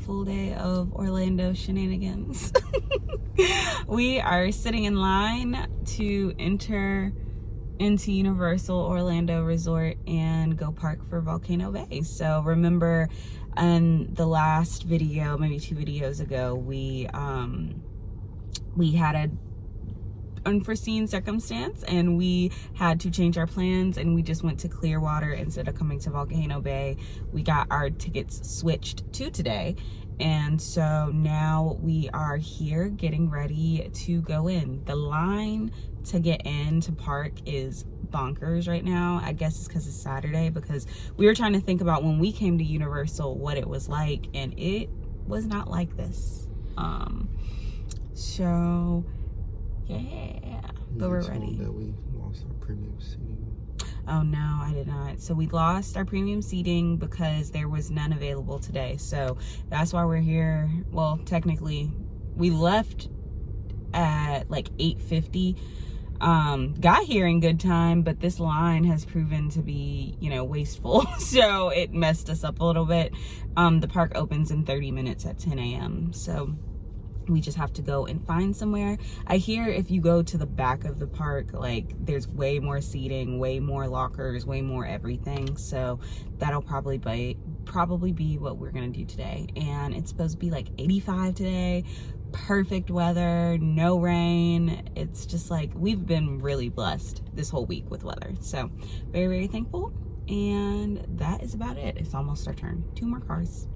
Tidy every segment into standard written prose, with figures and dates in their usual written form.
full day of Orlando shenanigans. We are sitting in line to enter into Universal Orlando Resort and go park for Volcano Bay. So remember in the last video, maybe 2 videos ago, we had a unforeseen circumstance and we had to change our plans, and we just went to Clearwater instead of coming to Volcano Bay. We got our tickets switched to today, and so now we are here getting ready to go in. The line to get in to park is bonkers right now. I guess it's because it's Saturday, because we were trying to think about when we came to Universal what it was like, and it was not like this. So yeah, but we're ready. That we lost our premium seating. Oh no, I did not. So we lost our premium seating because there was none available today. So that's why we're here. Well, technically we left at like 8:50. Got here in good time, but this line has proven to be, you know, wasteful. So it messed us up a little bit. The park opens in 30 minutes at 10 a.m. So we just have to go and find somewhere. I hear if you go to the back of the park, like there's way more seating, way more lockers, way more everything. So that'll probably be what we're gonna do today. And it's supposed to be like 85 today. Perfect weather, no rain. It's just like, we've been really blessed this whole week with weather. So very, very thankful. And that is about it. It's almost our turn. 2 more cars.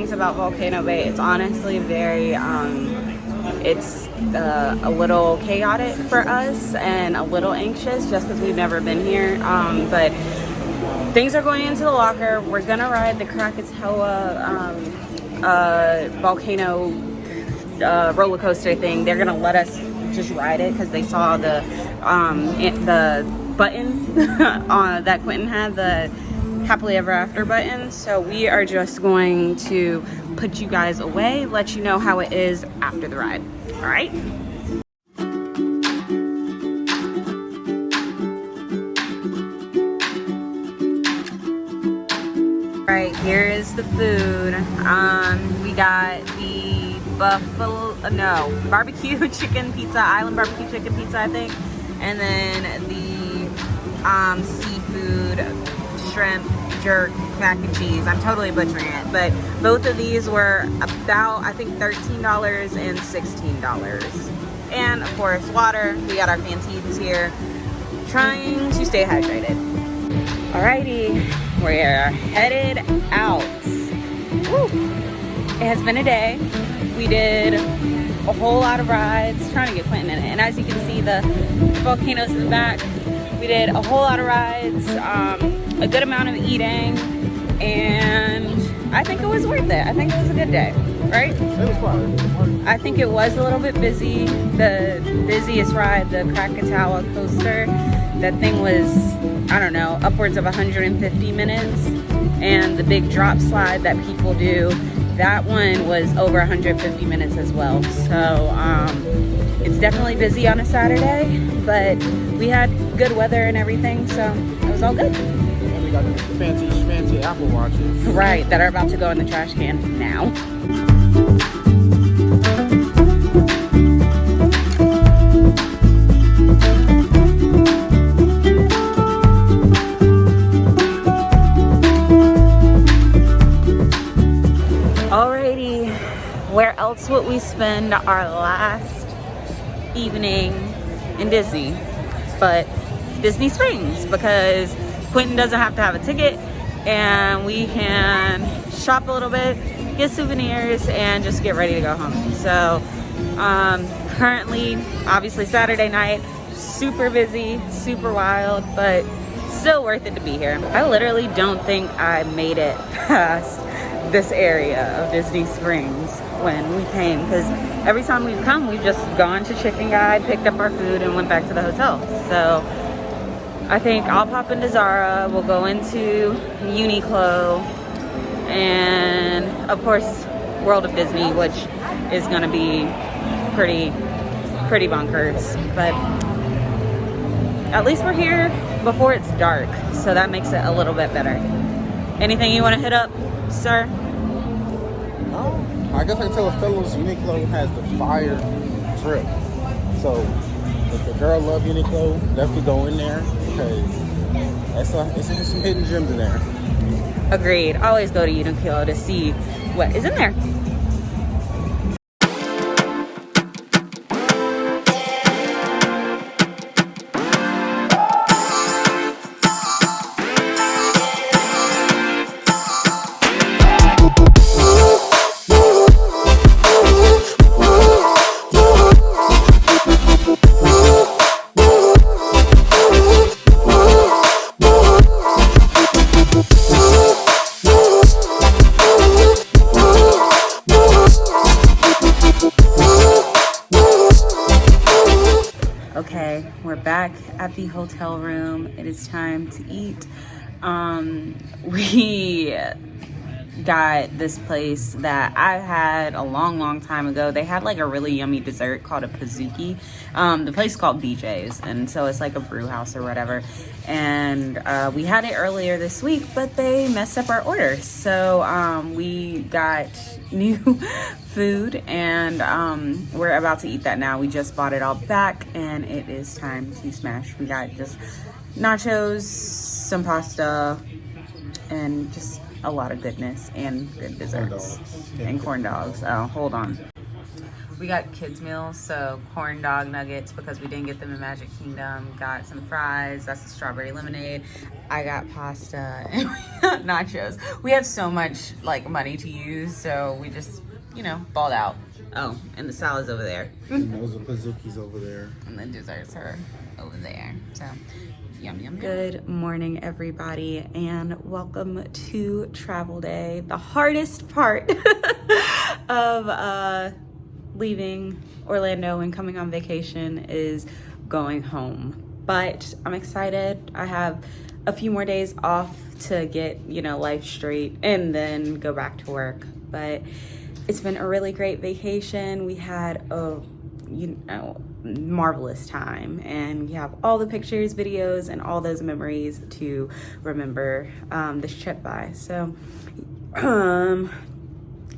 About Volcano Bay, it's honestly very it's a little chaotic for us and a little anxious just because we've never been here, but things are going into the locker. We're gonna ride the Krakatoa volcano roller coaster thing. They're gonna let us just ride it because they saw the button that Quentin had, the happily ever after button. So we are just going to put you guys away, let you know how it is after the ride. All right. All right, here is the food. We got the barbecue chicken pizza, island barbecue chicken pizza, I think, and then the seafood, shrimp, jerk mac and cheese. I'm totally butchering it, but both of these were about, I think, $13 and $16. And of course, water. We got our Fantides here, trying to stay hydrated. Alrighty, we're headed out. Woo. It has been a day. We did a whole lot of rides, trying to get Quentin in it. And as you can see, the volcanoes in the back. We did a whole lot of rides, a good amount of eating, and I think it was worth it. I think it was a good day, right? It was fun. I think it was a little bit busy. The busiest ride, the Krakatoa coaster, that thing was, I don't know, upwards of 150 minutes. And the big drop slide that people do, that one was over 150 minutes as well. So it's definitely busy on a Saturday, but we had good weather and everything, so it was all good. And we got these fancy Apple Watches. Right, that are about to go in the trash can now. Alrighty, where else would we spend our last evening in Disney but Disney Springs, because Quentin doesn't have to have a ticket and we can shop a little bit, get souvenirs, and just get ready to go home. So currently, obviously Saturday night, super busy, super wild, but still worth it to be here. I literally don't think I made it past this area of Disney Springs when we came, because every time we've come, we've just gone to Chicken Guide, picked up our food, and went back to the hotel. So I think I'll pop into Zara, we'll go into Uniqlo, and of course World of Disney, which is going to be pretty bunkers, but at least we're here before it's dark, so that makes it a little bit better. Anything you want to hit up, sir? I guess I can tell the fellows Uniqlo has the fire drip. So if the girl love Uniqlo, definitely go in there, because there's some hidden gems in there. Agreed. Always go to Uniqlo to see what is in there. Okay, we're back at the hotel room. It is time to eat. We got this place that I had a long time ago. They had like a really yummy dessert called a pizookie. The place is called BJ's, and so it's like a brew house or whatever. And we had it earlier this week, but they messed up our order. So we got new food, and we're about to eat that now. We just bought it all back, and it is time to smash. We got just nachos, some pasta, and just a lot of goodness and good desserts. And corn dogs. Oh, hold on. We got kids meals, so corn dog nuggets because we didn't get them in Magic Kingdom. Got some fries, that's the strawberry lemonade. I got pasta and we got nachos. We have so much like money to use, so we just, you know, balled out. Oh, and the salad's over there. And those are pizookies over there. And the desserts are over there. So yum yum. Good morning, everybody, and welcome to travel day. The hardest part of leaving Orlando and coming on vacation is going home, but I'm excited. I have a few more days off to get, you know, life straight and then go back to work. But it's been a really great vacation. We had a, you know, marvelous time, and we have all the pictures, videos, and all those memories to remember this trip by. So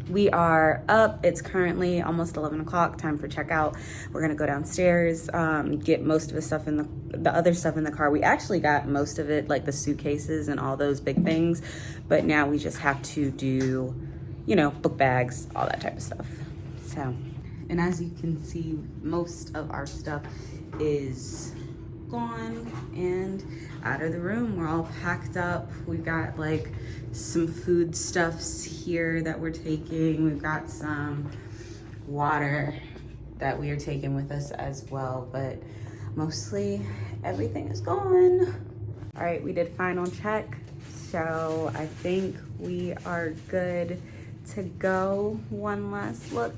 We are up. It's currently almost 11 o'clock, time for checkout. We're gonna go downstairs, get most of the stuff in the other stuff in the car. We actually got most of it, like the suitcases and all those big things, but now we just have to do, you know, book bags, all that type of stuff. So, and as you can see, most of our stuff is gone and out of the room. We're all packed up. We've got like some food stuffs here that we're taking. We've got some water that we are taking with us as well, but mostly everything is gone. All right, we did final check, so I think we are good to go. One last look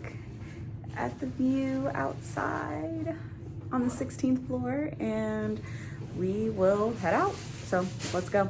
at the view outside on the 16th floor and we will head out. So let's go.